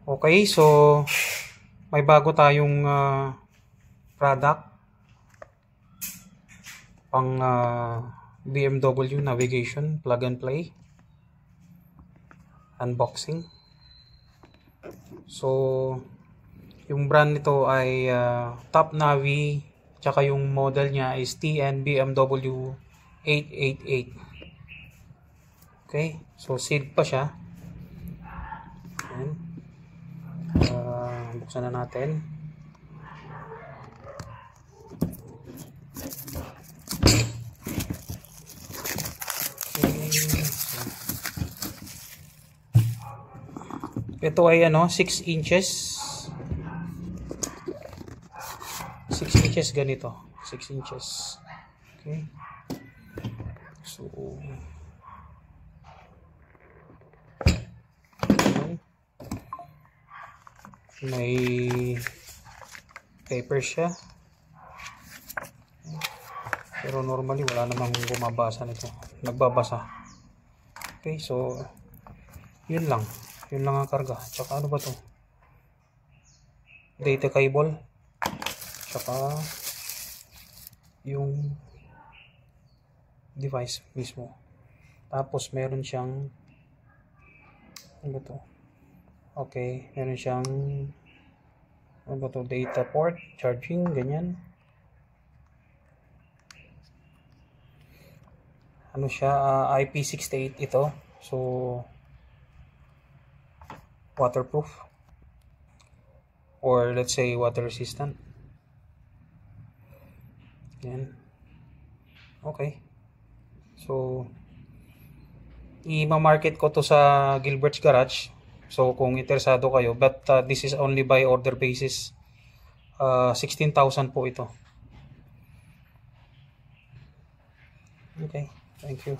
Okay, so may bago tayong product pang BMW navigation plug and play unboxing. So yung brand nito ay Top Navi, tsaka yung model niya is TN BMW 888. Okay, so sealed pa siya. Ayan. Buksan na natin. Ito ay 6 inches. 6 inches ganito. 6 inches. Okay. So may paper siya. Pero normally wala namang bumabasa nito. Nagbabasa. Okay, so yun lang. Yun lang ang karga. Tsaka ano ba to? Data cable. Tsaka yung device mismo. Tapos meron siyang ano ba to? Okay, meron siyang ano ba to? Data port, charging, ganyan. Ano siya? IP68 ito. So waterproof, or let's say water resistant. Yan. Okay. So i-market ko to sa Gilbert's Garage. So kung interesado kayo, but this is only by order basis. 16,000 po ito. Okay, thank you.